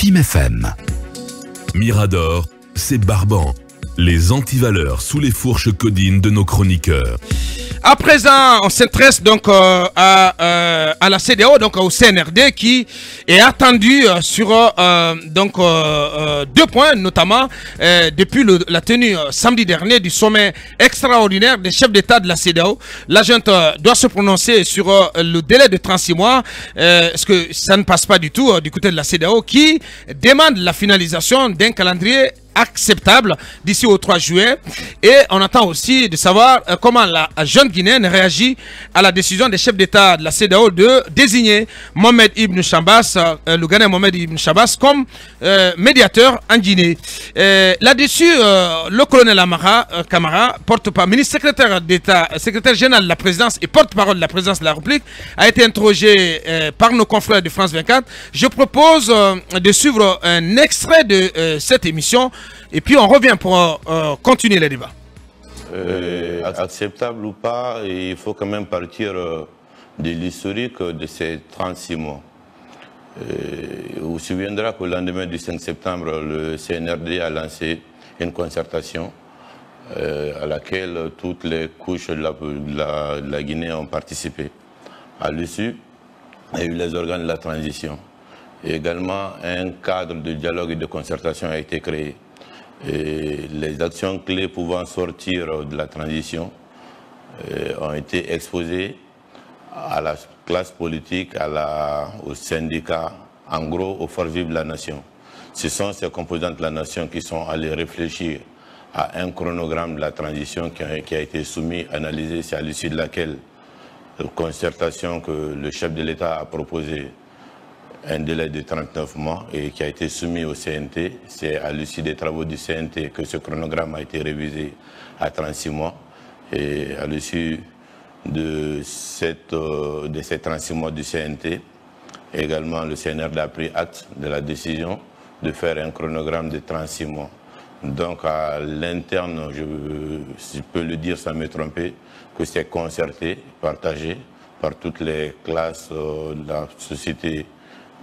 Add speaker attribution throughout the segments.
Speaker 1: King FM.
Speaker 2: Mirador, c'est Barban. Les antivaleurs sous les fourches codines de nos chroniqueurs.
Speaker 3: À présent, on s'intéresse donc à la CEDEAO, donc au CNRD, qui est attendu sur deux points, notamment depuis la tenue samedi dernier du sommet extraordinaire des chefs d'État de la CEDEAO. La junte doit se prononcer sur le délai de 36 mois. Est-ce que ça ne passe pas du tout du côté de la CEDEAO, qui demande la finalisation d'un calendrier acceptable d'ici au 3 juillet, et on attend aussi de savoir comment la jeune Guinéenne réagit à la décision des chefs d'État de la CEDEAO de désigner Mohamed Ibn Chambas, le Ghanéen Mohamed Ibn Chambas, comme médiateur en Guinée. Là-dessus, le colonel Amara Camara, ministre secrétaire d'État, secrétaire général de la présidence et porte-parole de la présidence de la République, a été interrogé par nos confrères de France 24. Je propose de suivre un extrait de cette émission, et puis on revient pour continuer le débat.
Speaker 4: Acceptable ou pas, il faut quand même partir de l'historique de ces 36 mois. On se souviendra qu'au lendemain du 5 septembre, le CNRD a lancé une concertation à laquelle toutes les couches de la Guinée ont participé. À l'issue, il y a eu les organes de la transition. Et également, un cadre de dialogue et de concertation a été créé. Et les actions clés pouvant sortir de la transition ont été exposées à la classe politique, aux syndicats, en gros aux forces vives de la nation. Ce sont ces composantes de la nation qui sont allées réfléchir à un chronogramme de la transition qui a été soumis, analysé, c'est à l'issue de laquelle la concertation que le chef de l'État a proposé un délai de 39 mois et qui a été soumis au CNT. C'est à l'issue des travaux du CNT que ce chronogramme a été révisé à 36 mois. Et à l'issue de ces 36 mois du CNT, également le CNRD a pris acte de la décision de faire un chronogramme de 36 mois. Donc à l'interne, je peux le dire sans me tromper, que c'est concerté, partagé par toutes les classes de la société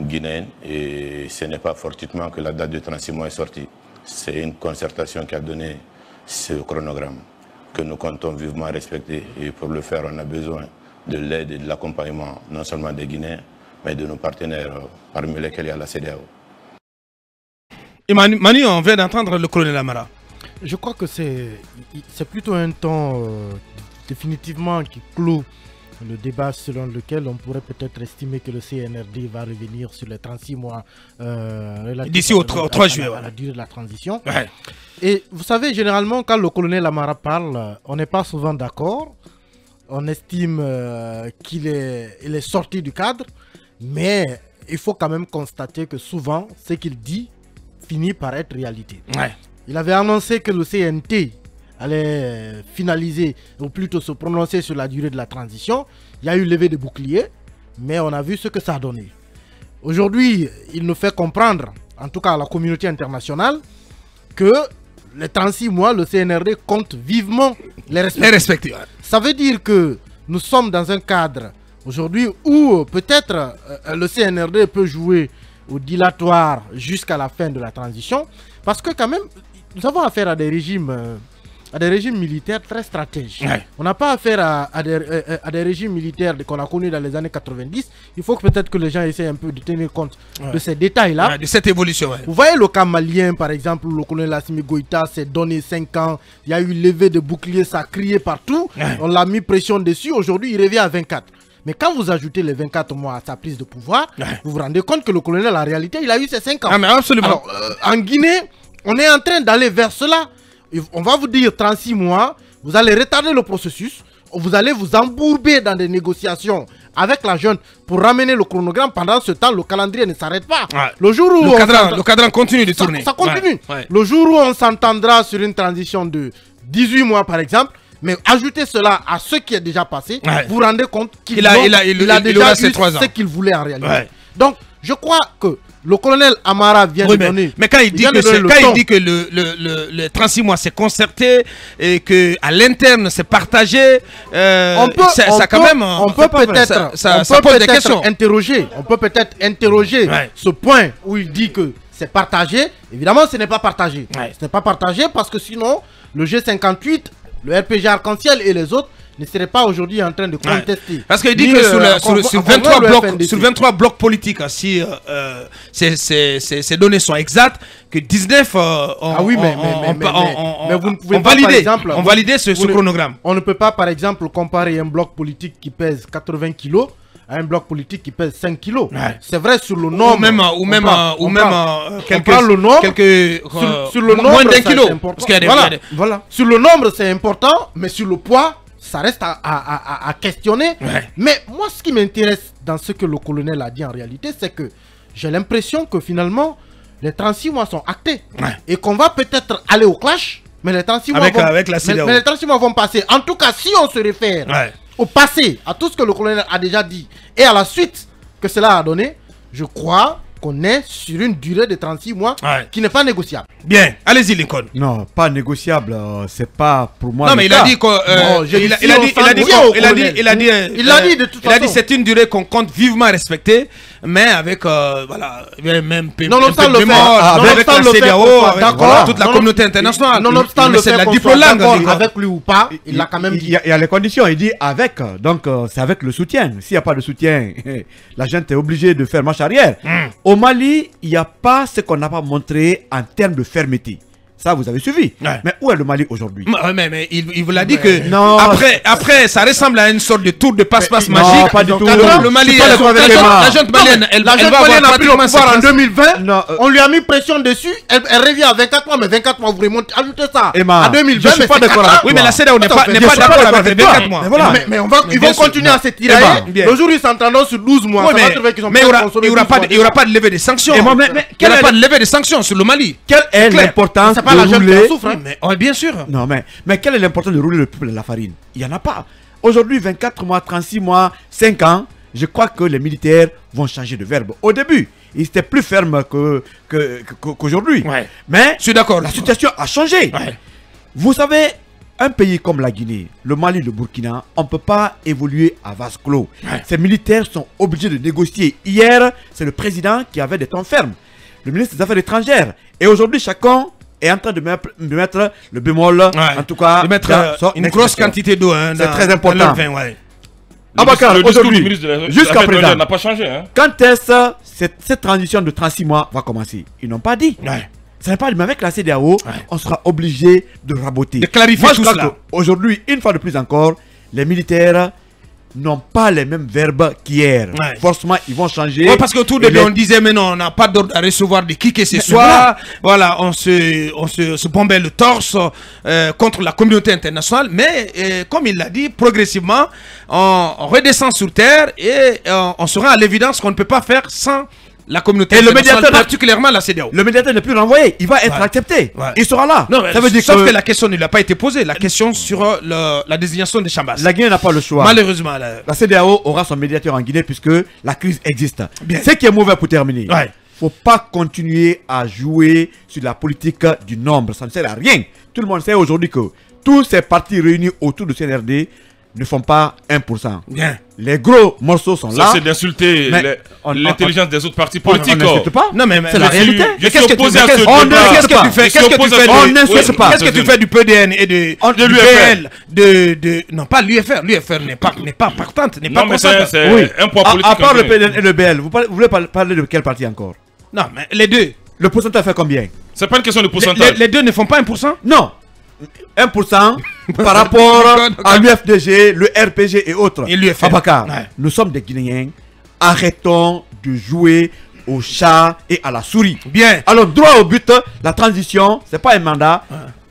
Speaker 4: guinéenne, et ce n'est pas fortuitement que la date de 36 mois est sortie. C'est une concertation qui a donné ce chronogramme que nous comptons vivement respecter, et pour le faire on a besoin de l'aide et de l'accompagnement non seulement des Guinéens mais de nos partenaires parmi lesquels il y a la CEDEAO.
Speaker 3: Et Manu, on vient d'entendre le colonel Amara.
Speaker 5: Je crois que c'est plutôt un temps définitivement qui clôt le débat selon lequel on pourrait peut-être estimer que le CNRD va revenir sur les 36 mois
Speaker 3: d'ici au 3 juillet.
Speaker 5: À la durée de la transition.
Speaker 3: Ouais.
Speaker 5: Et vous savez, généralement, quand le colonel Amara parle, on n'est pas souvent d'accord. On estime qu'il est sorti du cadre. Mais il faut quand même constater que souvent, ce qu'il dit finit par être réalité.
Speaker 3: Ouais.
Speaker 5: Il avait annoncé que le CNT allait finaliser, ou plutôt se prononcer sur la durée de la transition. Il y a eu levée de boucliers, mais on a vu ce que ça a donné. Aujourd'hui, il nous fait comprendre, en tout cas à la communauté internationale, que les 36 mois, le CNRD compte vivement les respecter. Ça veut dire que nous sommes dans un cadre aujourd'hui où peut-être le CNRD peut jouer au dilatoire jusqu'à la fin de la transition, parce que quand même, nous avons affaire à des régimes militaires très stratèges. Ouais. On n'a pas affaire à des régimes militaires qu'on a connus dans les années 90. Il faut peut-être que les gens essaient un peu de tenir compte de ces détails-là.
Speaker 3: De cette évolution. Ouais.
Speaker 5: Vous voyez le cas malien, par exemple, le colonel Assimi Goïta s'est donné 5 ans. Il y a eu levé de boucliers, ça a crié partout. Ouais. On l'a mis pression dessus. Aujourd'hui, il revient à 24. Mais quand vous ajoutez les 24 mois à sa prise de pouvoir, vous vous rendez compte que le colonel, en réalité, il a eu ses 5 ans.
Speaker 3: Ah, mais absolument.
Speaker 5: Alors, en Guinée, on est en train d'aller vers cela. On va vous dire 36 mois, vous allez retarder le processus, vous allez vous embourber dans des négociations avec la junte pour ramener le chronogramme. Pendant ce temps, le calendrier ne s'arrête pas. Ouais.
Speaker 3: Le jour où le cadran continue de tourner.
Speaker 5: Ça continue. Ouais. Le jour où on s'entendra sur une transition de 18 mois, par exemple, mais ajoutez cela à ce qui est déjà passé, vous vous rendez compte qu'il a déjà eu ce qu'il voulait en réalité. Ouais. Donc, je crois que le colonel Amara vient de donner.
Speaker 3: Mais quand il dit que le 36 mois c'est concerté et qu'à l'interne c'est partagé,
Speaker 5: on peut peut-être interroger ce point où il dit que c'est partagé. Évidemment, ce n'est pas partagé.
Speaker 3: Ouais.
Speaker 5: Ce n'est pas partagé parce que sinon, le G58, le RPG Arc-en-Ciel et les autres ne seraient pas aujourd'hui en train de contester.
Speaker 3: Parce qu'il dit que sur 23 blocs politiques, si ces données sont exactes, que 19
Speaker 5: mais vous ne pouvez
Speaker 3: ont
Speaker 5: pas,
Speaker 3: validé,
Speaker 5: par exemple,
Speaker 3: ont validé ce chronogramme.
Speaker 5: On ne peut pas, par exemple, comparer un bloc politique qui pèse 80 kilos à un bloc politique qui pèse 5 kilos.
Speaker 3: Ouais.
Speaker 5: C'est vrai sur le nombre. Sur le nombre,
Speaker 3: moins d'un kilo.
Speaker 5: Parce qu'il y a voilà. Sur le nombre, c'est important, mais sur le poids, ça reste à questionner.
Speaker 3: Ouais.
Speaker 5: Mais moi, ce qui m'intéresse dans ce que le colonel a dit en réalité, c'est que j'ai l'impression que finalement, les 36 mois sont actés.
Speaker 3: Ouais.
Speaker 5: Et qu'on va peut-être aller au clash, mais les 36 mois
Speaker 3: avec la CEDEAO.
Speaker 5: mais les 36 mois vont passer. En tout cas, si on se réfère au passé, à tout ce que le colonel a déjà dit, et à la suite que cela a donné, je crois qu'on est sur une durée de 36 mois qui n'est pas négociable.
Speaker 3: Bien, allez-y Lincoln.
Speaker 1: Non, pas négociable, c'est pas pour moi.
Speaker 3: Non, mais il a dit il a dit c'est une durée qu'on compte vivement respecter, mais avec voilà, même
Speaker 5: nonobstant le fait,
Speaker 3: avec la CEDEAO, avec toute la communauté internationale.
Speaker 5: Nonobstant le fait qu'on soit d'accord avec lui ou pas, il l'a quand même dit.
Speaker 1: Il y a les conditions, il dit avec, donc c'est avec le soutien. S'il n'y a pas de soutien, la gente est obligée de faire marche arrière. Au Mali, il n'y a pas ce qu'on n'a pas montré en termes de fermeté. Ça, vous avez suivi. Ouais. Mais où est le Mali aujourd'hui?
Speaker 3: Mais il vous l'a dit que après, ça ressemble à une sorte de tour de passe-passe magique.
Speaker 1: Non, pas du tout.
Speaker 3: Le Mali, la junte malienne, elle va
Speaker 5: avoir pris le pouvoir en 2020.
Speaker 1: Non,
Speaker 5: on lui a mis pression dessus. Elle revient à 24 mois, mais 24 mois, vous remontez, ajoutez ça.
Speaker 1: Emma,
Speaker 5: à 2020,
Speaker 1: je suis pas d'accord avec toi.
Speaker 3: Oui, mais la CEDEAO n'est pas d'accord avec les 24 mois.
Speaker 5: Mais ils vont continuer à se tirer. Le jour où ils s'entendront sur 12 mois, ça va trouver qu'ils sont
Speaker 3: mais il n'y aura pas de levée des sanctions. Il n'y aura pas de levée des sanctions sur le Mali.
Speaker 1: Quelle est l'importance de rouler?
Speaker 3: Bien sûr.
Speaker 1: Non, mais quelle est l'importance de rouler le peuple de la farine? Il n'y en a pas. Aujourd'hui, 24 mois, 36 mois, 5 ans, je crois que les militaires vont changer de verbe. Au début, ils étaient plus fermes qu'aujourd'hui.
Speaker 3: Ouais.
Speaker 1: Mais
Speaker 3: je suis d'accord.
Speaker 1: La situation a changé. Ouais. Vous savez, un pays comme la Guinée, le Mali, le Burkina, on ne peut pas évoluer à vase clos. Ouais. Ces militaires sont obligés de négocier. Hier, c'est le président qui avait des tons fermes, le ministre des Affaires étrangères. Et aujourd'hui, chacun est en train de mettre le bémol, en tout cas,
Speaker 3: de mettre une grosse quantité d'eau. Hein,
Speaker 1: c'est très important.
Speaker 6: Abakar,
Speaker 1: aujourd'hui, jusqu'à présent,
Speaker 6: n'a pas changé. Hein.
Speaker 1: Quand est-ce cette transition de 36 mois va commencer? Ils n'ont pas dit. Ouais. Ça n'est pas dit, mais avec la CEDEAO, on sera obligé de raboter.
Speaker 3: De clarifier tout cela.
Speaker 1: Aujourd'hui, une fois de plus encore, les militaires n'ont pas les mêmes verbes qu'hier. Ouais. Forcément, ils vont changer.
Speaker 3: Ouais, parce que tout début, on disait, mais non, on n'a pas d'ordre à recevoir de qui que ce soit. Voilà, on se bombait le torse contre la communauté internationale. Mais, comme il l'a dit, progressivement, on redescend sur terre et on sera à l'évidence qu'on ne peut pas faire sans la communauté internationale, particulièrement la CEDEAO.
Speaker 1: Le médiateur n'est plus renvoyé, il va être accepté. Ouais. Il sera là.
Speaker 3: Non, ça veut dire sauf que la question ne lui a pas été posée, la question sur la désignation de Chambas.
Speaker 1: La Guinée n'a pas le choix.
Speaker 3: Malheureusement.
Speaker 1: La CEDEAO aura son médiateur en Guinée puisque la crise existe. Bien. Ce qui est mauvais pour terminer. Il ne faut pas continuer à jouer sur la politique du nombre. Ça ne sert à rien. Tout le monde sait aujourd'hui que tous ces partis réunis autour du CNRD ne font pas 1%. Bien. Les gros morceaux sont là.
Speaker 6: Ça, c'est d'insulter l'intelligence des autres partis politiques.
Speaker 1: On n'insulte pas.
Speaker 3: Non, mais
Speaker 1: c'est la réalité.
Speaker 6: Qu'est-ce que
Speaker 3: tu fais du PDN et de l'UFR? Non, pas l'UFR. L'UFR n'est pas partante.
Speaker 6: Non, mais c'est un poids politique.
Speaker 1: À part le PDN et le BL, vous voulez parler de quel parti encore?
Speaker 3: Non, mais les deux.
Speaker 1: Le pourcentage fait combien?
Speaker 6: C'est pas une question de pourcentage.
Speaker 3: Les deux ne font pas 1%?
Speaker 1: Non. 1% par rapport à l'UFDG, le RPG et autres.
Speaker 3: Et l'UFR.
Speaker 1: Abakar, nous sommes des Guinéens. Arrêtons de jouer au chat et à la souris.
Speaker 3: Bien.
Speaker 1: Alors, droit au but, la transition, c'est pas un mandat.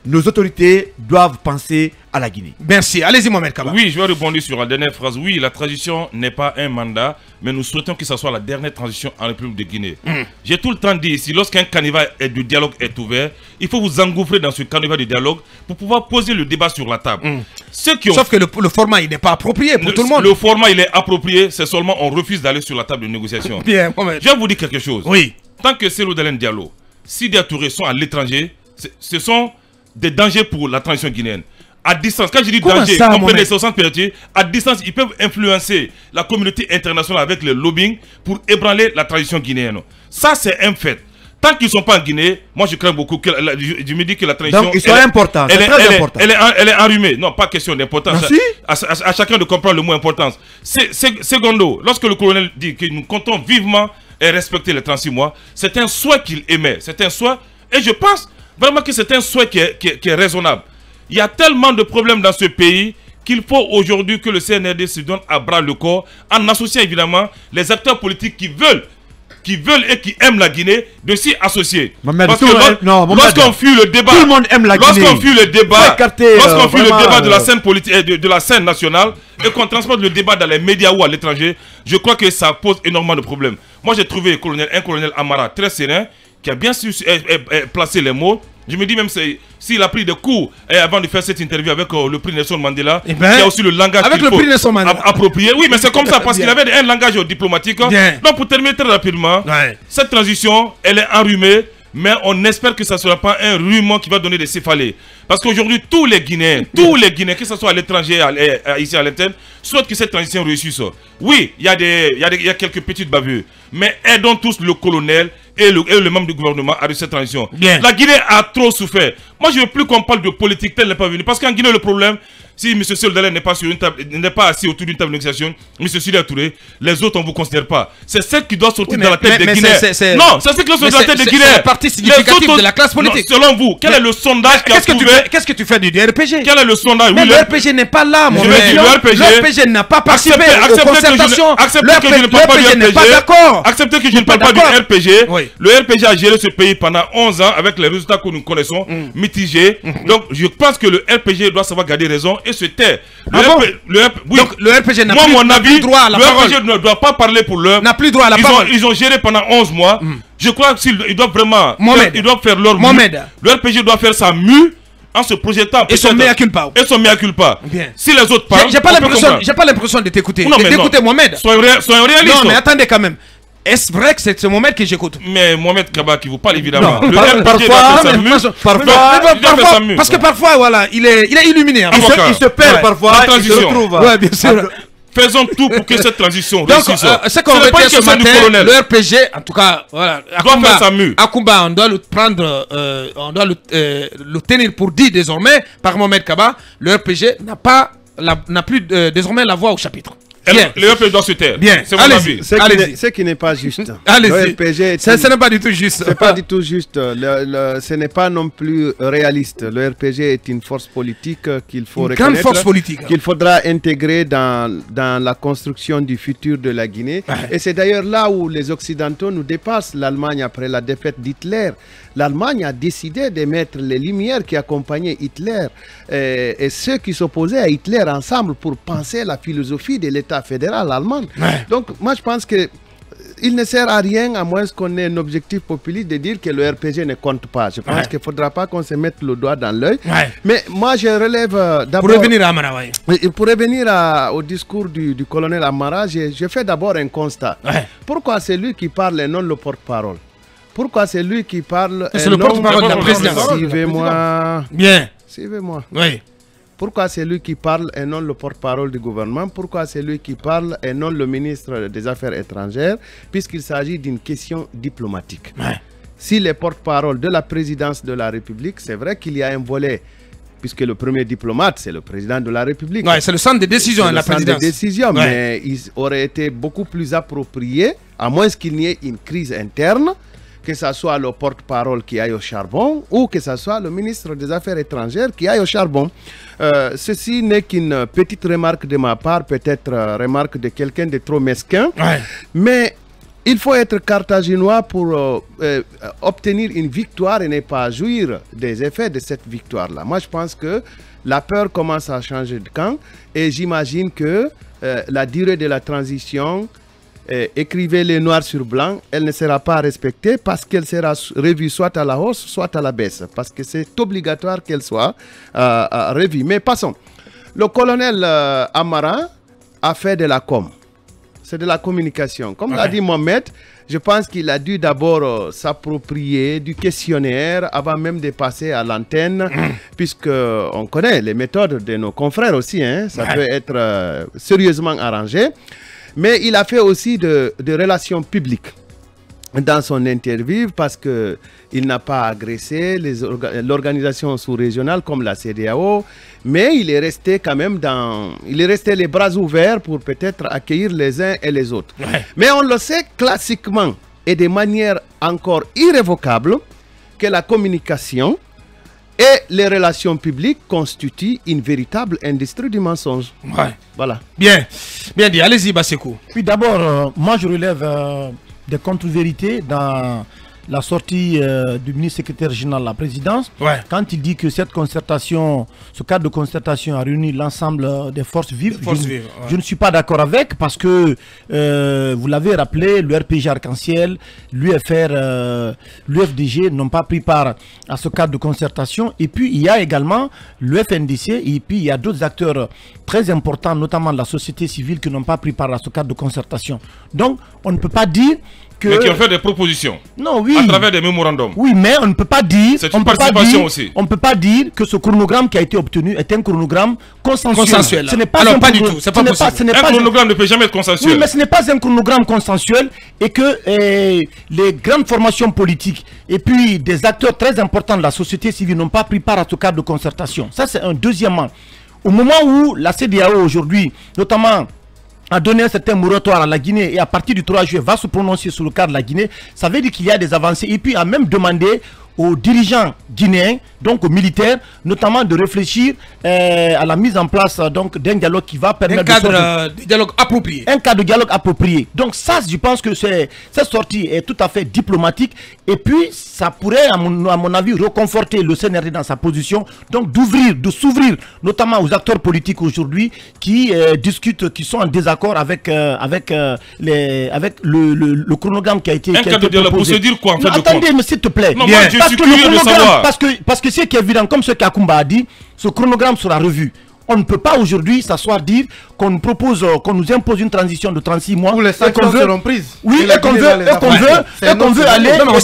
Speaker 1: Nos autorités doivent penser à la Guinée.
Speaker 3: Merci. Allez-y, Mohamed Kaba.
Speaker 6: Oui, je vais rebondir sur la dernière phrase. Oui, la transition n'est pas un mandat, mais nous souhaitons que ce soit la dernière transition en République de Guinée. J'ai tout le temps dit ici, lorsqu'un canevas de dialogue est ouvert, il faut vous engouffrer dans ce canevas de dialogue pour pouvoir poser le débat sur la table.
Speaker 3: Sauf que le format, il n'est pas approprié pour tout le monde.
Speaker 6: Le format, il est approprié, c'est seulement on refuse d'aller sur la table de négociation.
Speaker 3: Bien, Mohamed.
Speaker 6: Je vais vous dire quelque chose.
Speaker 3: Oui.
Speaker 6: Tant que Cellou Dalein Diallo, Sidya Touré sont à l'étranger, ce sont des dangers pour la transition guinéenne. À distance, quand je dis danger, comprenez 60 périodes, à distance, ils peuvent influencer la communauté internationale avec le lobbying pour ébranler la transition guinéenne. Ça, c'est un fait. Tant qu'ils ne sont pas en Guinée, moi je crains beaucoup que je me dis que la transition.
Speaker 1: Donc ils sont importants, c'est très important.
Speaker 6: Elle est enrhumée. Non, pas question d'importance. À chacun de comprendre le mot importance. Secondo, lorsque le colonel dit que nous comptons vivement et respecter les 36 mois, c'est un souhait qu'il émet. C'est un souhait, et je pense vraiment que c'est un souhait qui est raisonnable. Il y a tellement de problèmes dans ce pays qu'il faut aujourd'hui que le CNRD se donne à bras le corps en associant évidemment les acteurs politiques qui veulent et qui aiment la Guinée de s'y associer. Parce que lorsqu'on fuit le débat,
Speaker 1: tout le monde aime la Guinée.
Speaker 6: Lorsqu'on fuit le débat, le débat de la scène politique, de la scène nationale, et qu'on transporte le débat dans les médias ou à l'étranger, je crois que ça pose énormément de problèmes. Moi, j'ai trouvé un colonel Amara très serein, qui a bien su placer les mots. Je me dis même s'il a pris des coups avant de faire cette interview avec le prix Nelson Mandela, il y a aussi le langage approprié. Oui, mais c'est comme ça, parce qu'il avait un langage diplomatique. Donc pour terminer très rapidement, cette transition, elle est enrhumée, mais on espère que ça ne sera pas un rhume qui va donner des céphalées. Parce qu'aujourd'hui, tous les Guinéens, que ce soit à l'étranger, ici à l'interne, souhaitent que cette transition réussisse. Oui, il y a quelques petites bavures, mais aidons tous le colonel et le membre du gouvernement à réussir cette transition. La Guinée a trop souffert. Moi, je ne veux plus qu'on parle de politique telle n'est pas venue. Parce qu'en Guinée, le problème, si M. Soldalé n'est pas assis autour d'une table de négociation, M. Sidi Touré, les autres, on ne vous considère pas. C'est ce qui doit sortir dans la tête des Guinéens. Non, c'est ce qui doit sortir dans la tête des Guinéens. C'est la partie significative de la classe politique. Non, selon vous, quel est le sondage qui a trouvé...
Speaker 3: Qu'est-ce que tu fais du RPG?
Speaker 6: Quel est le sondage?
Speaker 3: Mais le RPG n'est pas là, mon frère. Le RPG n'a pas participé aux concertations. Le RPG n'est pas d'accord.
Speaker 6: Acceptez que je ne parle pas du RPG. Le RPG a géré ce pays pendant 11 ans avec les résultats que nous connaissons, mitigés. Donc, je pense que le RPG doit savoir garder raison et se taire.
Speaker 3: Donc, le RPG n'a plus droit à la parole.
Speaker 6: Le RPG ne doit pas parler pour l'heure.
Speaker 3: N'a plus droit à la parole.
Speaker 6: Ils ont géré pendant 11 mois. Je crois qu'ils doivent vraiment faire leur
Speaker 3: Mohamed.
Speaker 6: Le RPG doit faire sa mue en se projetant.
Speaker 3: Et son mea culpa.
Speaker 6: Et son mea culpa. Si les autres parlent,
Speaker 3: j'ai pas l'impression de t'écouter. D'écouter Mohamed.
Speaker 6: Soyons réalistes.
Speaker 3: Non, mais attendez quand même. Est-ce vrai que c'est ce Mohamed que j'écoute?
Speaker 6: Mais Mohamed Kaba qui vous parle évidemment.
Speaker 3: Non, parce que parfois, voilà, il est illuminé.
Speaker 1: Il se perd parfois. Il se retrouve.
Speaker 3: Ouais, bien sûr.
Speaker 6: Faisons tout pour que cette transition réussisse.
Speaker 3: Donc, ce qu'on retient ce matin, le RPG, en tout cas, voilà, Akumba, on doit le prendre, on doit le tenir pour dit désormais par Mohamed Kaba. Le RPG n'a plus désormais la voix au chapitre.
Speaker 6: Le RPG doit se taire.
Speaker 3: Bien, allez-y.
Speaker 7: Ce qui n'est pas juste.
Speaker 3: Allez-y. Ce n'est pas du tout juste.
Speaker 7: C'est pas du tout juste. Ce n'est pas non plus réaliste. Le RPG est une force politique qu'il faut reconnaître.
Speaker 3: Une grande force politique.
Speaker 7: Qu'il faudra intégrer dans la construction du futur de la Guinée. Et c'est d'ailleurs là où les Occidentaux nous dépassent. L'Allemagne, après la défaite d'Hitler, l'Allemagne a décidé de mettre les lumières qui accompagnaient Hitler et ceux qui s'opposaient à Hitler ensemble pour penser la philosophie de l'État fédéral allemand. Donc moi je pense que il ne sert à rien, à moins qu'on ait un objectif populiste, de dire que le RPG ne compte pas. Je pense qu'il ne faudra pas qu'on se mette le doigt dans l'œil. Mais moi, je relève d'abord...
Speaker 3: Pour revenir à Amara,
Speaker 7: pour revenir au discours du colonel Amara, je fais d'abord un constat. Pourquoi c'est lui qui parle et non le porte-parole? Pourquoi c'est lui qui parle et
Speaker 3: non... C'est le porte-parole de la présidence.
Speaker 7: Suivez-moi.
Speaker 3: Bien.
Speaker 7: Suivez-moi.
Speaker 3: Oui.
Speaker 7: Pourquoi c'est lui qui parle et non le porte-parole du gouvernement? Pourquoi c'est lui qui parle et non le ministre des Affaires étrangères? Puisqu'il s'agit d'une question diplomatique. Si les porte-parole de la présidence de la République, c'est vrai qu'il y a un volet, puisque le premier diplomate, c'est le président de la République.
Speaker 3: C'est le centre de décision de la présidence.
Speaker 7: Mais il aurait été beaucoup plus approprié, à moins qu'il n'y ait une crise interne, que ce soit le porte-parole qui aille au charbon ou que ce soit le ministre des Affaires étrangères qui aille au charbon. Ceci n'est qu'une petite remarque de ma part, peut-être remarque de quelqu'un de trop mesquin, mais il faut être carthaginois pour obtenir une victoire et ne pas jouir des effets de cette victoire-là. Moi, je pense que la peur commence à changer de camp et j'imagine que la durée de la transition, écrivez-les noir sur blanc, elle ne sera pas respectée parce qu'elle sera revue soit à la hausse, soit à la baisse. Parce que c'est obligatoire qu'elle soit revue. Mais passons. Le colonel Amara a fait de la com. C'est de la communication. Comme l'a dit Mohamed, je pense qu'il a dû d'abord s'approprier du questionnaire avant même de passer à l'antenne, puisqu'on connaît les méthodes de nos confrères aussi. Ça peut être sérieusement arrangé. Mais il a fait aussi de relations publiques. dans son interview parce qu'il n'a pas agressé l'organisation sous-régionale comme la CEDEAO, mais il est resté quand même il est resté les bras ouverts pour peut-être accueillir les uns et les autres. Ouais. Mais on le sait classiquement et de manière encore irrévocable que la communication et les relations publiques constituent une véritable industrie du mensonge.
Speaker 3: Ouais.
Speaker 7: Voilà.
Speaker 3: Bien dit. Allez-y, Basekou.
Speaker 8: Puis d'abord, moi je relève des contre-vérités dans la sortie du ministre secrétaire général de la présidence, quand il dit que cette concertation, ce cadre de concertation a réuni l'ensemble des forces vives. Je ne suis pas d'accord avec, parce que vous l'avez rappelé, le RPG Arc-en-Ciel, l'UFR, l'UFDG n'ont pas pris part à ce cadre de concertation. Et puis il y a également le FNDC, et puis il y a d'autres acteurs très importants, notamment la société civile, qui n'ont pas pris part à ce cadre de concertation. Donc on ne peut pas dire que...
Speaker 6: Mais qui ont fait des propositions.
Speaker 8: Non, oui.
Speaker 6: À travers des mémorandums.
Speaker 8: Oui, mais on ne peut pas dire...
Speaker 6: C'est une participation aussi.
Speaker 8: On ne peut pas dire que ce chronogramme qui a été obtenu est un chronogramme consensuel.
Speaker 3: Ce n'est pas alors, pas du tout. C'est pas possible.
Speaker 6: Un chronogramme ne peut jamais être consensuel.
Speaker 8: Oui, mais ce n'est pas un chronogramme consensuel, et que les grandes formations politiques et puis des acteurs très importants de la société civile n'ont pas pris part à ce cadre de concertation. Ça, c'est un. Deuxièmement, au moment où la CEDEAO aujourd'hui, notamment, a donné un certain moratoire à la Guinée et à partir du 3 juillet va se prononcer sur le cas de la Guinée, ça veut dire qu'il y a des avancées, et puis a même demandé aux dirigeants guinéens, donc aux militaires, notamment de réfléchir à la mise en place d'un dialogue qui va permettre...
Speaker 3: Un cadre de dialogue approprié.
Speaker 8: Un cadre de dialogue approprié. Donc ça, je pense que cette sortie est tout à fait diplomatique, et puis ça pourrait, à mon avis, reconforter le CNRD dans sa position, donc de s'ouvrir, notamment aux acteurs politiques aujourd'hui qui discutent, qui sont en désaccord avec le chronogramme qui a été proposé.
Speaker 6: Un cadre de dialogue pour se dire quoi, en fait,
Speaker 8: attendez, mais s'il te plaît.
Speaker 6: Non, moi, je suis curieux de savoir.
Speaker 8: Parce que ce qui est évident, comme ce qu'Akumba a dit, ce chronogramme sera revu. On ne peut pas aujourd'hui s'asseoir dire qu'on nous propose, qu'on nous impose une transition de 36 mois.
Speaker 5: Où les sanctions seront prises.
Speaker 8: Oui, et qu'on veut aller...
Speaker 3: Non, on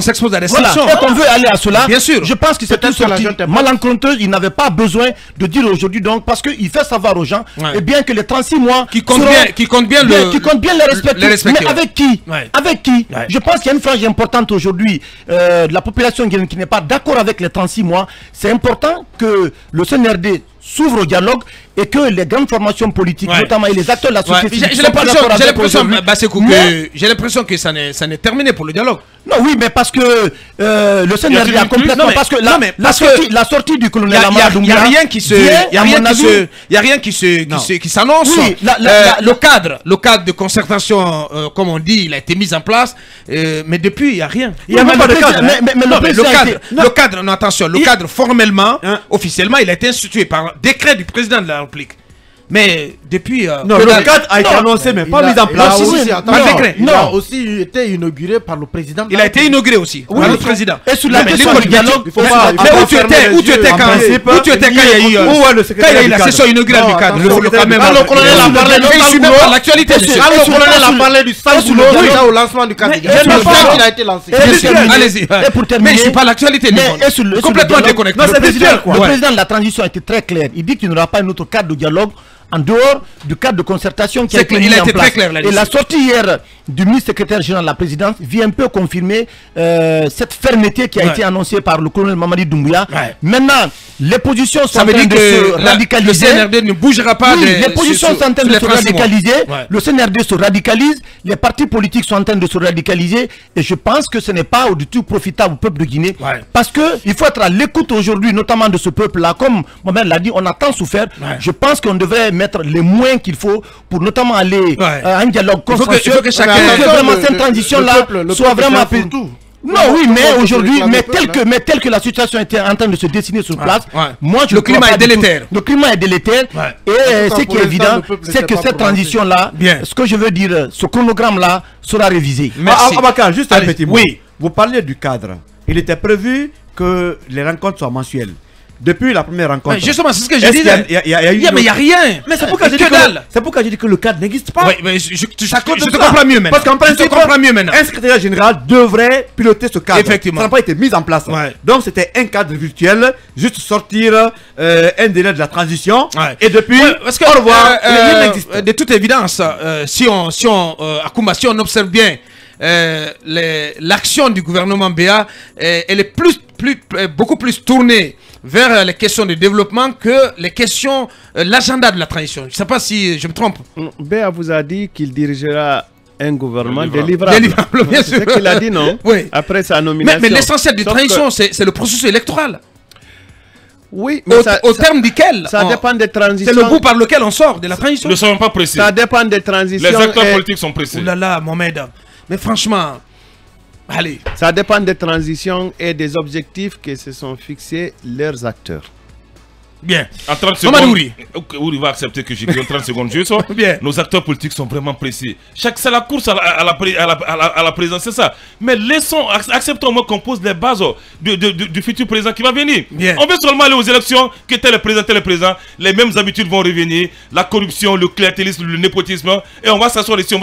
Speaker 3: s'expose à des sanctions.
Speaker 8: Et qu'on veut aller à cela.
Speaker 3: Bien sûr.
Speaker 8: Je pense que c'est une sortie malencontreuse. Il n'avait pas besoin de dire aujourd'hui, donc, parce qu'il fait savoir aux gens, et bien que les 36 mois...
Speaker 3: Qui comptent bien
Speaker 8: les respecter. Mais avec qui? Avec qui? Je pense qu'il y a une frange importante aujourd'hui de la population qui n'est pas d'accord avec les 36 mois. C'est important que le CNRD s'ouvre au dialogue et que les grandes formations politiques, notamment et les acteurs de la société civile,
Speaker 3: j'ai l'impression que ça n'est terminé pour le dialogue.
Speaker 8: Non, oui, mais parce que le CNRD a complètement... Parce que la sortie du colonel Amara Doumbouya...
Speaker 3: Il n'y a rien qui s'annonce. Oui, le cadre de concertation, comme on dit, il a été mis en place, mais depuis, il n'y a rien.
Speaker 8: Il n'y a même pas de cadre.
Speaker 3: Le cadre, non, attention, le cadre formellement, officiellement, il a été institué par décret du président de la République. Mais depuis...
Speaker 1: non, le cadre a été annoncé, mais pas mis en place.
Speaker 5: Il a aussi été inauguré par le président.
Speaker 3: Il a été inauguré aussi par le président.
Speaker 8: Et sur la question du dialogue,
Speaker 3: il faut pas... Où tu étais quand il y a eu la session inaugurale du cadre?
Speaker 5: Le colonel a parlé de
Speaker 3: l'actualité.
Speaker 5: Le colonel a parlé du Sangoulou au lancement du cadre. Il a été lancé.
Speaker 3: Allez-y. Mais je ne suis pas l'actualité. Complètement déconnecté.
Speaker 8: Le président de la transition a été très clair. Il dit qu'il n'y aura pas un autre cadre de dialogue en dehors du cadre de concertation qui a été mis en place. Et la sortie hier du ministre secrétaire général de la présidence vient un peu confirmer cette fermeté qui a été annoncée par le colonel Mamadi Doumbouya. Maintenant, les positions sont en train de se radicaliser.
Speaker 3: Le CNRD ne bougera pas.
Speaker 8: Les positions sont en train de se radicaliser. Le CNRD se radicalise. Les partis politiques sont en train de se radicaliser. Et je pense que ce n'est pas du tout profitable au peuple de Guinée. Parce qu'il faut être à l'écoute aujourd'hui, notamment de ce peuple-là. Comme Mohamed l'a dit, on a tant souffert. Je pense qu'on devrait mettre les moyens qu'il faut pour notamment aller à un dialogue consensuel. Il faut que chacun... vraiment cette transition-là soit vraiment... Non, oui, mais aujourd'hui, mais tel que la situation était en train de se dessiner sur place, moi je...
Speaker 3: Le climat est délétère.
Speaker 8: Le climat est délétère. Et ce qui est évident, c'est que cette transition-là, ce que je veux dire, ce chronogramme-là sera révisé.
Speaker 1: Merci. Abakar, juste un petit mot. Oui. Vous parlez du cadre. Il était prévu que les rencontres soient mensuelles. Depuis la première rencontre.
Speaker 3: Justement, c'est ce que j'ai dit. Mais il n'y a rien.
Speaker 1: Mais c'est pourquoi j'ai dit que le cadre n'existe pas.
Speaker 3: Oui, mais je te comprends mieux maintenant.
Speaker 1: Parce qu'en principe, un secrétaire général devrait piloter ce cadre.
Speaker 3: Effectivement.
Speaker 1: Ça n'a pas été mis en place. Donc c'était un cadre virtuel, juste sortir un délai de la transition. Et depuis, au revoir,
Speaker 3: de toute évidence, si on observe bien l'action du gouvernement BA, elle est beaucoup plus tournée vers les questions de développement que les questions, l'agenda de la transition. Je ne sais pas si je me trompe.
Speaker 7: BA vous a dit qu'il dirigera un gouvernement
Speaker 3: délivrable, bien sûr.
Speaker 7: C'est ce qu'il a dit, non?
Speaker 3: Oui.
Speaker 7: Après sa nomination.
Speaker 3: Mais l'essentiel de transition, c'est le processus électoral.
Speaker 7: Oui,
Speaker 3: mais au terme duquel
Speaker 7: ça dépend des transitions.
Speaker 3: C'est le bout par lequel on sort de la transition.
Speaker 6: Ne soyons pas pressés.
Speaker 7: Ça dépend des transitions.
Speaker 6: Les acteurs politiques sont pressés.
Speaker 3: Ouh là là, Mohamed. Mais franchement, allez.
Speaker 7: Ça dépend des transitions et des objectifs que se sont fixés leurs acteurs.
Speaker 3: Bien.
Speaker 6: En 30 secondes, Ouri va accepter que j'ai 30 secondes juste.
Speaker 3: Bien.
Speaker 6: Nos acteurs politiques sont vraiment pressés. C'est la course à la présidence, c'est ça. Mais acceptons au moins qu'on pose les bases du futur président qui va venir.
Speaker 3: Bien.
Speaker 6: On veut seulement aller aux élections, que tel le président, les mêmes habitudes vont revenir, la corruption, le clientélisme, le népotisme, et on va s'asseoir ici, on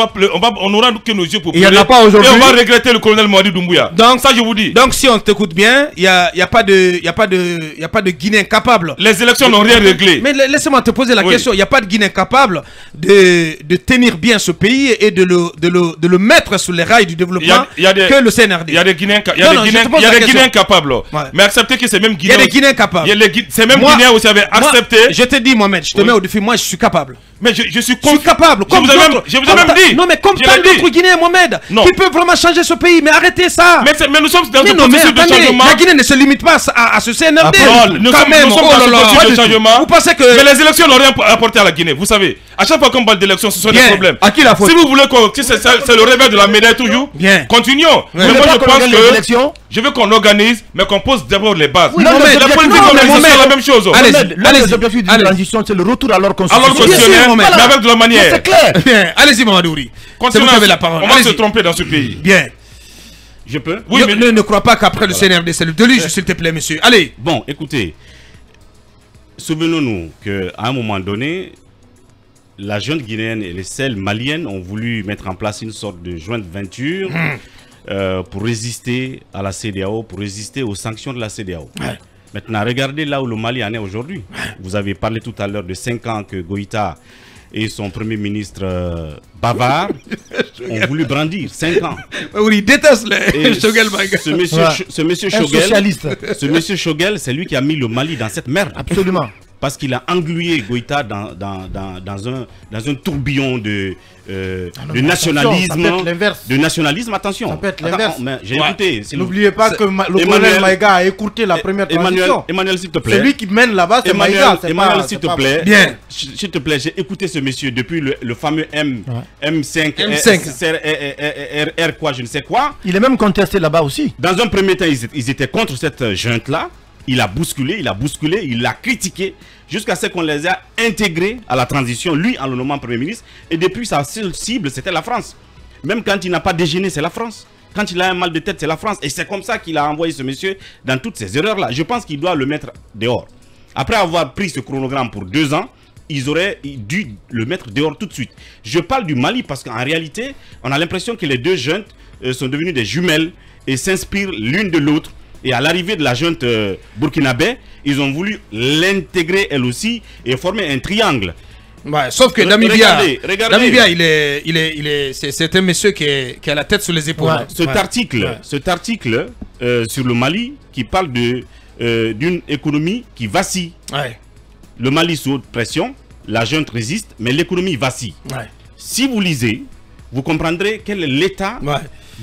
Speaker 6: n'aura que nos yeux pour
Speaker 3: pleurer. Il n'y en a pas aujourd'hui.
Speaker 6: Et on va regretter le colonel Moadi Doumbouya. Donc ça je vous dis.
Speaker 3: Donc si on t'écoute bien, il n'y a pas de Guinée incapable.
Speaker 6: Les élections n'ont rien réglé.
Speaker 3: Mais laissez-moi te poser la question. Il n'y a pas de Guinée capable de tenir bien ce pays et de le mettre sur les rails du développement que le CNRD.
Speaker 6: Il y a des Guinéens capables. Ouais. Mais acceptez que ces mêmes Guinéens.
Speaker 3: Il y a des Guinéens capables.
Speaker 6: Ces mêmes Guinéens aussi avaient accepté.
Speaker 3: Je te dis, Mohamed, je te mets au défi. Moi, je suis capable.
Speaker 6: Mais je suis
Speaker 3: capable.
Speaker 6: Je vous ai même dit.
Speaker 3: Non, mais comme tant d'autres Guinéens, Mohamed, qui peuvent vraiment changer ce pays. Mais arrêtez ça.
Speaker 6: Mais nous sommes dans un processus de changement.
Speaker 3: La Guinée ne se limite pas à ce CNRD.
Speaker 6: Nous sommes dans un processus de changement.
Speaker 3: Vous pensez que...
Speaker 6: Mais les élections n'ont rien apporté à la Guinée. Vous savez, à chaque fois qu'on parle d'élections, ce sont des problèmes.
Speaker 3: À qui la faute?
Speaker 6: Si vous voulez que c'est le revers de la médaille toujours, continuons. Mais moi, je pense que je veux qu'on organise, mais qu'on pose d'abord les bases.
Speaker 8: Non, mais
Speaker 6: la politique d'organisation, c'est la même chose.
Speaker 8: Allez-y. L'objectif de la transition, c'est le retour à l'ordre
Speaker 6: constitutionnel, mais avec de la manière.
Speaker 8: C'est clair.
Speaker 3: Bien, allez-y, Mamadouri.
Speaker 6: Continuons avec la parole. On va se tromper dans ce pays.
Speaker 3: Bien.
Speaker 6: Je peux?
Speaker 3: Oui, mais ne crois pas qu'après le CNRD, c'est le déluge, s'il te plaît, monsieur. Allez.
Speaker 9: Bon, écoutez. Souvenons-nous qu'à un moment donné, la junte guinéenne et les celles maliennes ont voulu mettre en place une sorte de jointe venture pour résister à la CEDEAO, pour résister aux sanctions de la CEDEAO. Ouais. Maintenant, regardez là où le Mali en est aujourd'hui. Vous avez parlé tout à l'heure de 5 ans que Goïta et son premier ministre bavard ont voulu brandir. 5 ans.
Speaker 3: Oui, il déteste les Choguel.
Speaker 9: Ce monsieur Choguel, c'est lui qui a mis le Mali dans cette merde.
Speaker 8: Absolument.
Speaker 9: Parce qu'il a englué Goïta dans un tourbillon de nationalisme. Attention.
Speaker 5: Ça peut être l'inverse.
Speaker 9: J'ai écouté.
Speaker 5: N'oubliez pas que le colonel Maïga a écouté la première transition.
Speaker 9: Emmanuel, s'il te plaît.
Speaker 5: Celui qui mène là-bas, c'est Maïga.
Speaker 9: Emmanuel, s'il te plaît.
Speaker 3: Bien.
Speaker 9: S'il te plaît, j'ai écouté ce monsieur depuis le fameux M5, R quoi, je ne sais quoi.
Speaker 8: Il est même contesté là-bas aussi.
Speaker 9: Dans un premier temps, ils étaient contre cette junte-là. Il a bousculé, il l'a critiqué, jusqu'à ce qu'on les a intégrés à la transition, lui en le nommant Premier ministre. Et depuis, sa seule cible, c'était la France. Même quand il n'a pas déjeuné, c'est la France. Quand il a un mal de tête, c'est la France. Et c'est comme ça qu'il a envoyé ce monsieur dans toutes ces erreurs-là. Je pense qu'il doit le mettre dehors. Après avoir pris ce chronogramme pour 2 ans, ils auraient dû le mettre dehors tout de suite. Je parle du Mali parce qu'en réalité, on a l'impression que les deux juntes sont devenues des jumelles et s'inspirent l'une de l'autre. Et à l'arrivée de la junte burkinabé, ils ont voulu l'intégrer elle aussi et former un triangle.
Speaker 3: Ouais, sauf que Namibia, c'est un monsieur qui a la tête sur les épaules.
Speaker 9: Ouais. Cet article sur le Mali qui parle d'une économie qui vacille. Ouais. Le Mali sous haute pression, la junte résiste, mais l'économie vacille. Ouais. Si vous lisez, vous comprendrez quel est l'état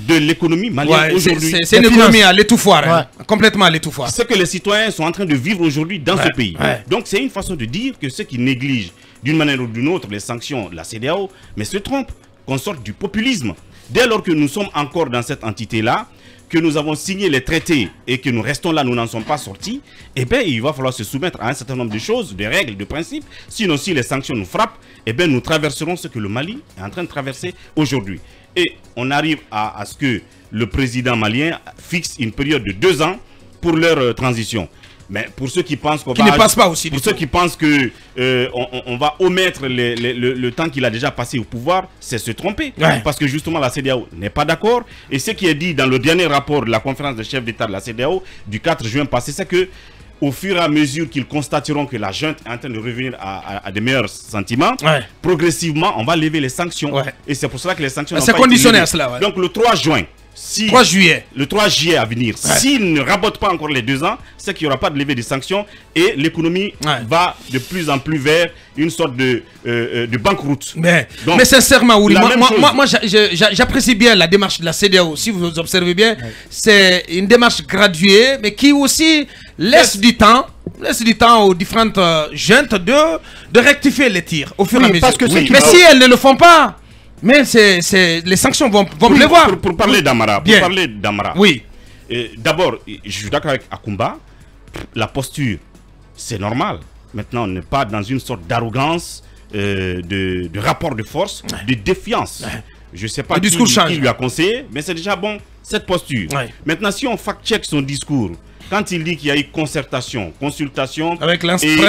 Speaker 9: de l'économie malienne aujourd'hui.
Speaker 3: C'est une économie à l'étouffoir, complètement à l'étouffoir.
Speaker 9: C'est ce que les citoyens sont en train de vivre aujourd'hui dans ce pays. Donc c'est une façon de dire que ceux qui négligent d'une manière ou d'une autre les sanctions de la CEDEAO, mais se trompent, qu'on sorte du populisme. Dès lors que nous sommes encore dans cette entité-là, que nous avons signé les traités et que nous restons là, nous n'en sommes pas sortis, eh bien il va falloir se soumettre à un certain nombre de choses, de règles, de principes. Sinon, si les sanctions nous frappent, eh bien nous traverserons ce que le Mali est en train de traverser aujourd'hui. Et on arrive à ce que le président malien fixe une période de 2 ans pour leur transition. Mais pour ceux qui pensent qu'on
Speaker 3: ne passe pas aussi.
Speaker 9: Pour ceux qui pensent que on va omettre le temps qu'il a déjà passé au pouvoir, c'est se tromper. Parce que justement la CEDEAO n'est pas d'accord. Et ce qui est dit dans le dernier rapport de la conférence des chefs d'État de la CEDEAO du 4 juin passé, c'est que au fur et à mesure qu'ils constateront que la junte est en train de revenir à des meilleurs sentiments, progressivement, on va lever les sanctions. Et c'est pour cela que les sanctions
Speaker 3: c'est conditionné à cela.
Speaker 9: Donc le 3 juin, le 3 juillet à venir, s'il ne rabote pas encore les 2 ans, c'est qu'il n'y aura pas de levée des sanctions et l'économie va de plus en plus vers une sorte de banqueroute.
Speaker 3: Mais sincèrement, Ouli, moi j'apprécie bien la démarche de la CEDEAO. Si vous observez bien, c'est une démarche graduée, mais qui aussi laisse du temps aux différentes juntes de rectifier les tirs au fur et à mesure. Mais si elles ne le font pas, mais les sanctions vont pleuvoir.
Speaker 9: Pour parler d'Amara,
Speaker 3: oui.
Speaker 9: D'abord, je suis d'accord avec Akumba, la posture, c'est normal. Maintenant, on n'est pas dans une sorte d'arrogance, de rapport de force, de défiance. Je ne sais pas qui lui a conseillé, mais c'est déjà bon, cette posture. Maintenant, si on fact-check son discours, quand il dit qu'il y a eu concertation, consultation,
Speaker 3: avec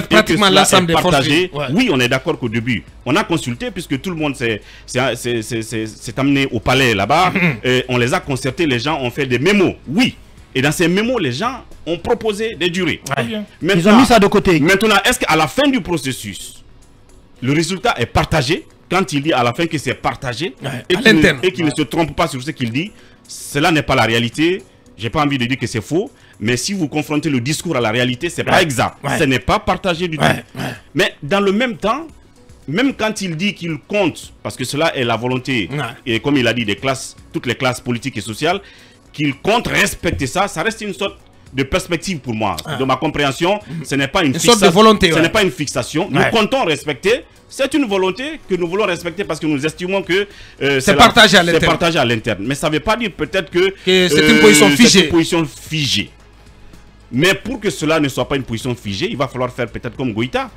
Speaker 3: pratiquement l'ensemble des forces,
Speaker 9: oui, on est d'accord qu'au début, on a consulté puisque tout le monde s'est amené au palais là-bas. On les a concertés, les gens ont fait des mémos, oui. Et dans ces mémos, les gens ont proposé des durées.
Speaker 8: Ils ont mis ça de côté.
Speaker 9: Maintenant, est-ce qu'à la fin du processus, le résultat est partagé? Quand il dit à la fin que c'est partagé et qu'il ne se trompe pas sur ce qu'il dit, cela n'est pas la réalité. J'ai pas envie de dire que c'est faux, mais si vous confrontez le discours à la réalité, c'est pas exact. Ce n'est pas partagé du tout. Mais dans le même temps, même quand il dit qu'il compte, parce que cela est la volonté, et comme il a dit, toutes les classes politiques et sociales, qu'il compte respecter ça, ça reste une sorte de perspective pour moi. De ma compréhension, ce n'est pas une
Speaker 3: sorte de volonté.
Speaker 9: Ce n'est pas une fixation. Nous comptons respecter. C'est une volonté que nous voulons respecter parce que nous estimons que
Speaker 3: c'est partagé à
Speaker 9: l'interne. Mais ça ne veut pas dire peut-être que
Speaker 3: c'est une position
Speaker 9: figée. Mais pour que cela ne soit pas une position figée, il va falloir faire peut-être comme Goïta,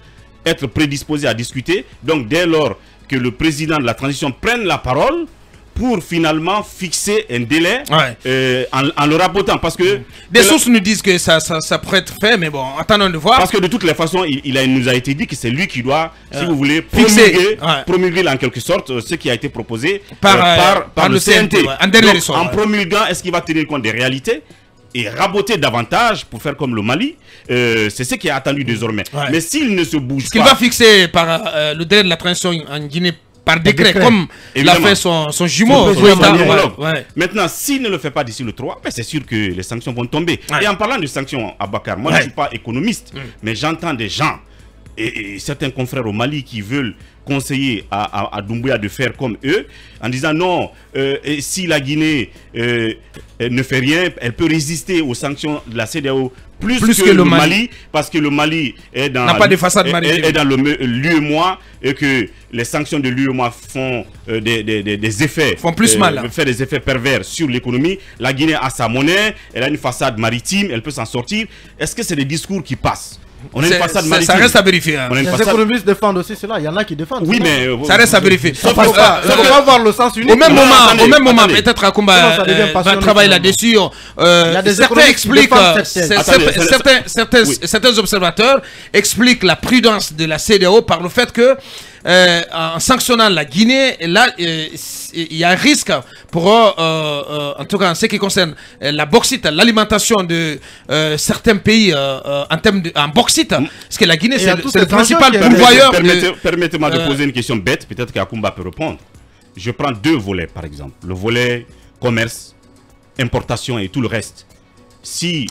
Speaker 9: être prédisposé à discuter. Donc dès lors que le président de la transition prenne la parole, pour finalement fixer un délai en le rabotant. Parce que
Speaker 3: des sources nous disent que ça pourrait être fait, mais bon, attendons de voir.
Speaker 9: Parce que de toutes les façons, il nous a été dit que c'est lui qui doit, si vous voulez, promulguer en quelque sorte ce qui a été proposé par le CNT. En promulguant, est-ce qu'il va tenir compte des réalités et raboter davantage pour faire comme le Mali? C'est ce qui est attendu désormais. Mais s'il ne se bouge pas...
Speaker 3: Ce qu'il va fixer par le délai de la transition en Guinée par décret, comme l'a fait son jumeau.
Speaker 9: Maintenant, s'il ne le fait pas d'ici le 3, ben c'est sûr que les sanctions vont tomber. Et en parlant de sanctions, Abakar, moi je ne suis pas économiste, mais j'entends des gens et certains confrères au Mali qui veulent conseiller à Doumbouya de faire comme eux, en disant non, si la Guinée ne fait rien, elle peut résister aux sanctions de la CEDEAO plus que le Mali, parce que le Mali est dans l'UEMOA et que les sanctions de l'UEMOA font des effets, fait des effets pervers sur l'économie. La Guinée a sa monnaie, elle a une façade maritime, elle peut s'en sortir. Est-ce que c'est des discours qui passent? On a une façade maritime.
Speaker 3: Ça reste à vérifier.
Speaker 5: Les économistes défendent aussi cela. Il y en a qui défendent.
Speaker 3: Oui, mais ça reste à vérifier.
Speaker 5: On va voir le sens unique.
Speaker 3: Au même moment, peut-être Akumba va travailler là-dessus. Certains observateurs expliquent la prudence de la CEDEAO par le fait que en sanctionnant la Guinée, là, il y a un risque pour, en tout cas en ce qui concerne la bauxite, l'alimentation de certains pays en bauxite, parce que la Guinée, c'est le principal pourvoyeur.
Speaker 9: Permettez-moi de poser une question bête, peut-être qu'Akumba peut répondre. Je prends 2 volets, par exemple. Le volet commerce, importation et tout le reste.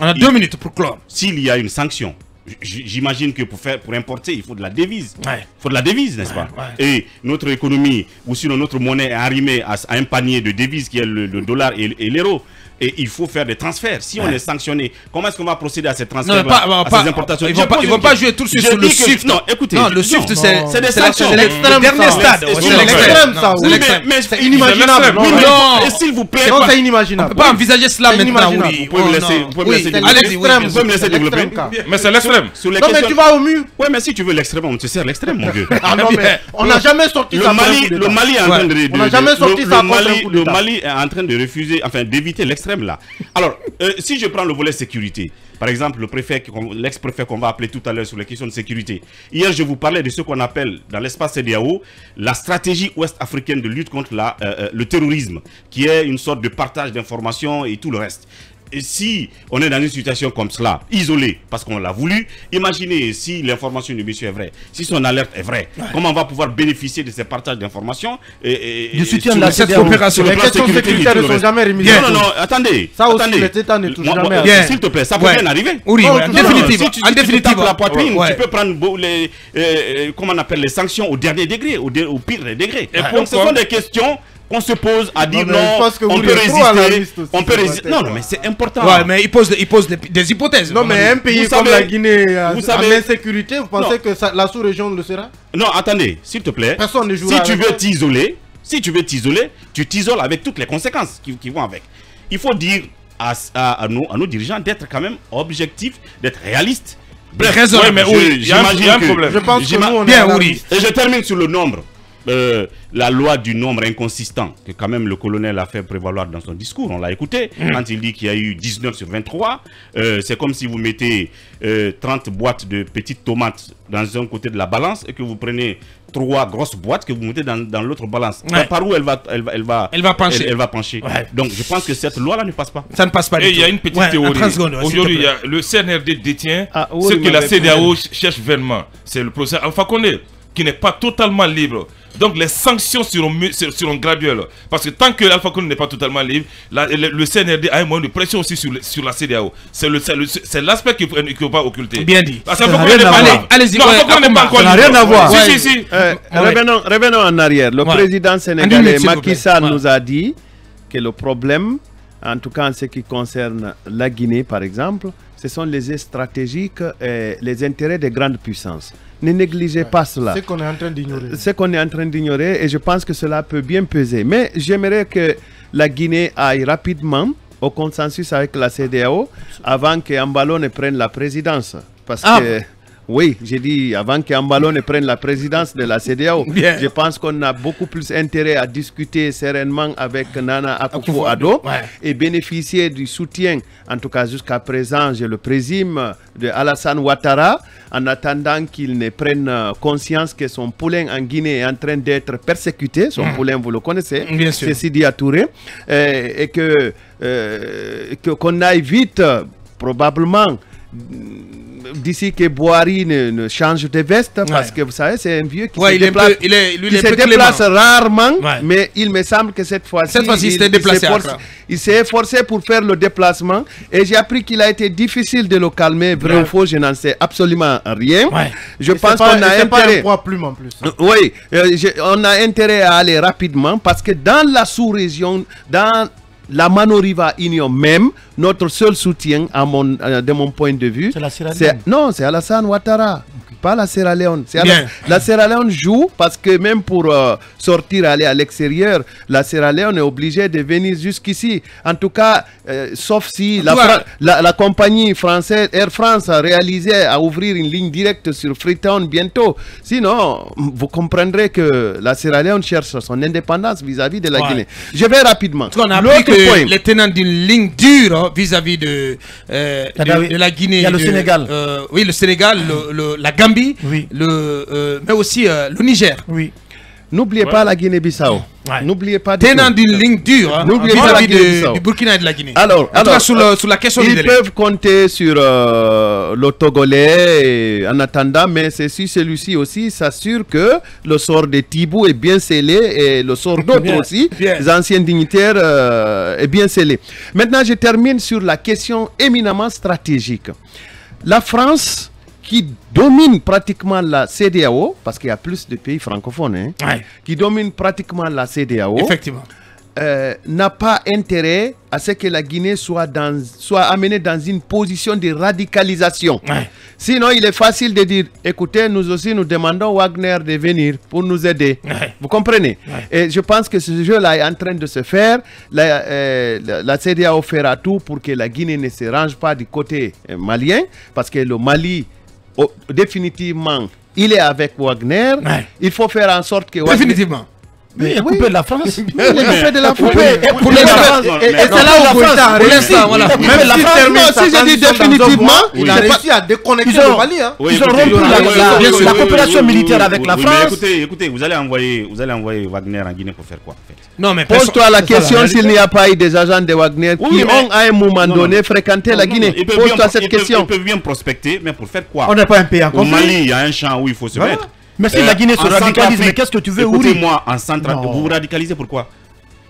Speaker 3: On a 2 minutes pour clore.
Speaker 9: S'il y a une sanction, j'imagine que pour importer, il faut de la devise. Il faut de la devise, n'est-ce pas? Et notre économie, ou sinon notre monnaie est arrimée à un panier de devises qui est le dollar et l'euro. Et il faut faire des transferts. Si on est sanctionné, comment est-ce qu'on va procéder à ces transferts, à ces importations?
Speaker 3: Ils ne vont pas jouer tout de suite sur le SWIFT.
Speaker 9: Non, écoutez.
Speaker 3: Non, le SWIFT, c'est
Speaker 9: des sanctions.
Speaker 3: C'est le dernier stade.
Speaker 5: C'est l'extrême, ça.
Speaker 3: C'est inimaginable.
Speaker 9: Et s'il vous plaît,
Speaker 5: c'est inimaginable.
Speaker 3: On ne peut pas envisager cela maintenant.
Speaker 9: Vous pouvez me laisser développer.
Speaker 6: Mais c'est l'extrême.
Speaker 5: Non, mais tu vas au mur.
Speaker 9: Oui, mais si tu veux l'extrême, on te sert l'extrême, mon vieux.
Speaker 5: Ah non, mais on n'a jamais sorti ça.
Speaker 9: Le Mali est en train de...
Speaker 5: On n'a jamais sorti ça.
Speaker 9: Le Mali est en train de refuser, enfin d'éviter l'extrême là. Alors, si je prends le volet sécurité, par exemple, l'ex-préfet qu'on va appeler tout à l'heure sur les questions de sécurité. Hier, je vous parlais de ce qu'on appelle dans l'espace CEDEAO la stratégie ouest-africaine de lutte contre le terrorisme, qui est une sorte de partage d'informations et tout le reste. Et si on est dans une situation comme cela, isolée, parce qu'on l'a voulu, imaginez si l'information du monsieur est vraie, si son alerte est vraie, comment on va pouvoir bénéficier de ces partages d'informations et
Speaker 8: du soutien de la
Speaker 5: cette coopération. Les questions sécuritaires ne sont jamais remises.
Speaker 9: Non, attendez.
Speaker 5: Ça aussi, l'État ne touche jamais.
Speaker 9: S'il te plaît, ça peut bien arriver.
Speaker 3: Oui, en définitive.
Speaker 9: Si tu tapes la poitrine, tu peux prendre comment on appelle les sanctions au dernier degré, au pire degré. Donc ce sont des questions qu'on se pose à dire non, on peut résister. Non, mais c'est important.
Speaker 3: Ouais, mais il pose des hypothèses.
Speaker 5: Non, mais un pays comme la Guinée en insécurité, vous pensez que la sous-région le sera?
Speaker 9: Non, attendez, s'il te plaît.
Speaker 5: Personne ne jouera.
Speaker 9: Si tu veux t'isoler, tu t'isoles avec toutes les conséquences qui vont avec. Il faut dire à nos dirigeants d'être quand même objectifs, d'être réalistes.
Speaker 6: Bref, ouais, mais il y a un problème.
Speaker 5: Je pense que nous, on
Speaker 3: bien,
Speaker 5: est
Speaker 3: oui.
Speaker 9: Et je termine sur le nombre. La loi du nombre inconsistant que quand même le colonel a fait prévaloir dans son discours, on l'a écouté, quand il dit qu'il y a eu 19 sur 23, c'est comme si vous mettez 30 boîtes de petites tomates dans un côté de la balance et que vous prenez 3 grosses boîtes que vous mettez dans l'autre balance.
Speaker 3: Ouais.
Speaker 9: Par où elle va pencher. Elle va pencher.
Speaker 3: Ouais.
Speaker 9: Donc je pense que cette loi-là ne passe pas.
Speaker 3: Ça ne passe pas du
Speaker 6: Et
Speaker 3: tout.
Speaker 6: il y a une petite théorie. Aujourd'hui, le CNRD détient ce que la CEDEAO cherche vraiment. C'est le procès Alpha Condé qui n'est pas totalement libre. Donc les sanctions seront graduelles. Parce que tant que l'Alpha Condé n'est pas totalement libre, le CNRD a un moyen de pression aussi sur la CEDEAO. C'est l'aspect qu'il ne faut pas occulter.
Speaker 3: Bien dit.
Speaker 6: Parce qu'Alpha Condé n'est pas libre.
Speaker 3: Allez-y.
Speaker 6: Non, Alpha Condé n'est pas encore libre.
Speaker 1: Ça n'a rien à voir.
Speaker 6: Si.
Speaker 7: Revenons en arrière. Le président sénégalais Macky Sall nous a dit que le problème, en tout cas en ce qui concerne la Guinée par exemple, ce sont les stratégiques et les intérêts des grandes puissances. Ne négligez pas cela.
Speaker 5: C'est ce qu'on est en train d'ignorer.
Speaker 7: Ce qu'on est en train d'ignorer et je pense que cela peut bien peser. Mais j'aimerais que la Guinée aille rapidement au consensus avec la CEDEAO avant qu'Ambalo ne prenne la présidence. Parce que... Oui, j'ai dit avant qu'Ambalo ne prenne la présidence de la CEDEAO. Je pense qu'on a beaucoup plus intérêt à discuter sereinement avec Nana Akufo-Addo et bénéficier du soutien, en tout cas jusqu'à présent, je le présume, de Alassane Ouattara, en attendant qu'il ne prenne conscience que son poulain en Guinée est en train d'être persécuté. Son poulain, vous le connaissez, c'est Sidi Touré, et qu'on aille vite, probablement, d'ici que Boari ne change de veste, parce que vous savez, c'est un vieux qui se déplace rarement, mais il me semble que cette fois-ci, il s'est efforcé pour faire le déplacement, et j'ai appris qu'il a été difficile de le calmer, vrai ou faux, je n'en sais absolument rien. Je pense qu'on a intérêt... Oui, on a intérêt à aller rapidement, parce que dans la sous-région, dans la Manoriva Union même, notre seul soutien, de mon point de vue,
Speaker 8: c'est la Sierra Leone.
Speaker 7: Non, c'est Alassane Ouattara, pas la Sierra Leone. La Sierra Leone joue parce que même pour sortir, aller à l'extérieur, la Sierra Leone est obligée de venir jusqu'ici. En tout cas, sauf si la compagnie française Air France a réalisé à ouvrir une ligne directe sur Freetown bientôt. Sinon, vous comprendrez que la Sierra Leone cherche son indépendance vis-à-vis de la Guinée. Je vais rapidement.
Speaker 3: On a appris que les tenants d'une ligne dure vis-à-vis de la Guinée.
Speaker 8: Il y a le Sénégal.
Speaker 3: Oui, le Sénégal, la Gambie, mais aussi le Niger.
Speaker 8: Oui.
Speaker 7: N'oubliez pas la Guinée-Bissau. N'oubliez pas
Speaker 3: tenant d'une ligne dure vis-à-vis du Burkina et de la Guinée.
Speaker 7: Alors
Speaker 3: sur la question
Speaker 7: ils peuvent compter sur le Togolais en attendant, mais c'est si celui-ci aussi s'assure que le sort de Tibou est bien scellé et le sort d'autres aussi, les anciens dignitaires, est bien scellé. Maintenant, je termine sur la question éminemment stratégique. La France, qui domine pratiquement la CEDEAO, parce qu'il y a plus de pays francophones, qui domine pratiquement la CEDEAO,
Speaker 3: effectivement,
Speaker 7: n'a pas intérêt à ce que la Guinée soit amenée dans une position de radicalisation. Sinon, il est facile de dire, écoutez, nous aussi, nous demandons Wagner de venir pour nous aider. Vous comprenez? Et je pense que ce jeu-là est en train de se faire. La CEDEAO fera tout pour que la Guinée ne se range pas du côté malien, parce que le Mali, définitivement, il est avec Wagner. Il faut faire en sorte que
Speaker 3: définitivement.
Speaker 8: Mais coupé de la France.
Speaker 7: Coupé de la France.
Speaker 3: Pour l'instant,
Speaker 5: Et c'est là où Goïta a
Speaker 3: pour
Speaker 5: réussi.
Speaker 3: l'instant, voilà.
Speaker 5: Même
Speaker 7: la
Speaker 5: s'il
Speaker 7: France,
Speaker 5: termine
Speaker 7: non,
Speaker 5: sa
Speaker 7: si je dis
Speaker 5: transition dans un
Speaker 7: définitivement,
Speaker 5: mois, il a
Speaker 7: c'est pas-
Speaker 5: réussi à déconnecter
Speaker 8: Ils ont-
Speaker 5: le Mali. Hein.
Speaker 8: Ils ont rompu la coopération militaire avec la
Speaker 9: mais
Speaker 8: France.
Speaker 9: écoutez, vous allez envoyer Wagner en Guinée pour faire quoi en fait?
Speaker 3: Non, mais
Speaker 7: Pose-toi la
Speaker 5: c'est ça,
Speaker 7: question
Speaker 5: la
Speaker 7: s'il n'y a pas eu des agents de Wagner
Speaker 9: Oui,
Speaker 7: qui
Speaker 9: mais-
Speaker 7: ont à un moment
Speaker 9: Non,
Speaker 7: donné
Speaker 9: non.
Speaker 7: fréquenté la Guinée.
Speaker 9: Ils peuvent
Speaker 7: Pose-toi
Speaker 9: bien-
Speaker 7: cette
Speaker 9: ils peuvent-
Speaker 7: question.
Speaker 9: Ils peuvent bien prospecter, mais pour faire quoi?
Speaker 1: On n'est pas un pays en
Speaker 9: Au
Speaker 1: conflit.
Speaker 9: Mali, il y a un champ où il faut se
Speaker 1: Voilà.
Speaker 9: mettre.
Speaker 8: Mais si la Guinée se
Speaker 9: En
Speaker 8: radicalise,
Speaker 9: Centrafrique,
Speaker 8: mais qu'est-ce que tu veux, Ouri?
Speaker 9: Écoutez-moi, en Centrafrique,
Speaker 8: Non.
Speaker 9: vous vous radicalisez pourquoi?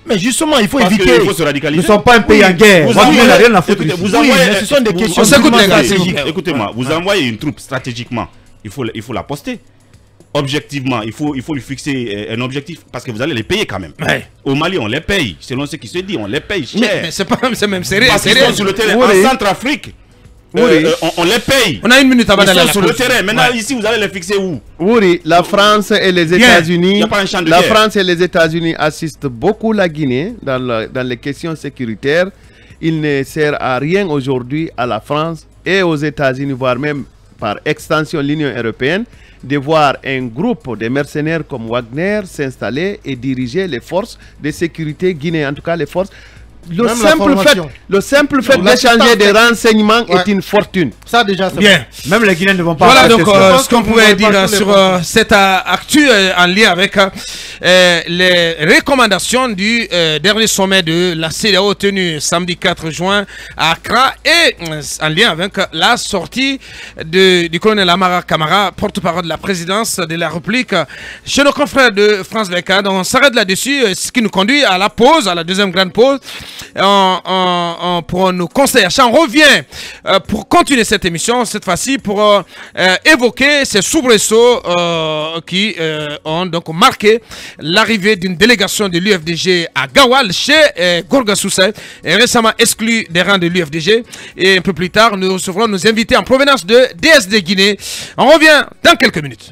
Speaker 8: Mais justement, il faut
Speaker 9: Parce
Speaker 8: éviter.
Speaker 9: qu'il faut se
Speaker 1: Nous
Speaker 9: radicaliser.
Speaker 1: ne sommes pas un pays en guerre.
Speaker 9: Vous
Speaker 1: Wagner
Speaker 9: envoyez-
Speaker 1: n'a rien à foutre.
Speaker 9: écoutez,
Speaker 1: ici.
Speaker 9: vous
Speaker 8: Oui,
Speaker 9: envoyez-
Speaker 8: mais ce sont des
Speaker 9: vous-
Speaker 8: questions
Speaker 3: On s'écoute,
Speaker 8: purement
Speaker 3: les gars,
Speaker 8: stratégiques.
Speaker 9: Écoutez-moi, vous envoyez une troupe stratégiquement, il faut la poster. Objectivement, il faut lui fixer un objectif parce que vous allez les payer quand même.
Speaker 3: Ouais.
Speaker 9: Au Mali, on les paye, selon ce qui se dit, on les paye
Speaker 3: Mais
Speaker 9: cher.
Speaker 3: c'est pas c'est même sérieux.
Speaker 9: Parce qu'ils sont sur le terrain.
Speaker 7: Oui.
Speaker 9: En Centrafrique,
Speaker 7: Oui.
Speaker 9: on les paye.
Speaker 3: On a une minute avant
Speaker 9: Ils
Speaker 3: d'aller à
Speaker 9: sont
Speaker 3: la
Speaker 9: sur le
Speaker 3: pause.
Speaker 9: terrain. Maintenant,
Speaker 3: Ouais.
Speaker 9: ici, vous allez les fixer où?
Speaker 7: Oui, la France et les
Speaker 9: Il
Speaker 7: États-Unis.
Speaker 9: y a pas un champ de
Speaker 7: La
Speaker 9: guerre.
Speaker 7: France et les États-Unis assistent beaucoup la Guinée dans les questions sécuritaires. Il ne sert à rien aujourd'hui à la France et aux États-Unis, voire même par extension l'Union européenne, de voir un groupe de mercenaires comme Wagner s'installer et diriger les forces de sécurité guinéennes, en tout cas les forces. Le
Speaker 5: Même la
Speaker 7: simple fait
Speaker 5: Non,
Speaker 7: d'échanger
Speaker 5: l'assistance
Speaker 7: des
Speaker 5: technique.
Speaker 7: renseignements est
Speaker 5: Ouais.
Speaker 7: une fortune.
Speaker 5: Ça déjà, c'est
Speaker 3: Bien.
Speaker 1: Même les Guinéens ne vont pas.
Speaker 3: Voilà donc
Speaker 1: accepter ça.
Speaker 3: ce qu'on
Speaker 5: que vous
Speaker 3: pouvait
Speaker 5: n'avez
Speaker 3: dire
Speaker 5: pas tous les
Speaker 3: sur
Speaker 5: points.
Speaker 3: cette actu en lien avec les recommandations du dernier sommet de la CEDEAO tenu samedi 4 juin à Accra et en lien avec la sortie du colonel Amara Camara, porte-parole de la présidence de la République, chez nos confrères de France 24. On s'arrête là-dessus, ce qui nous conduit à la pause, à la deuxième grande pause. Pour nos conseils achats, on revient pour continuer cette émission, cette fois-ci pour évoquer ces soubresauts qui ont donc marqué l'arrivée d'une délégation de l'UFDG à Gawal chez Gorga Soussay, récemment exclu des rangs de l'UFDG. Et un peu plus tard, nous recevrons nos invités en provenance de DSD Guinée. On revient dans quelques minutes.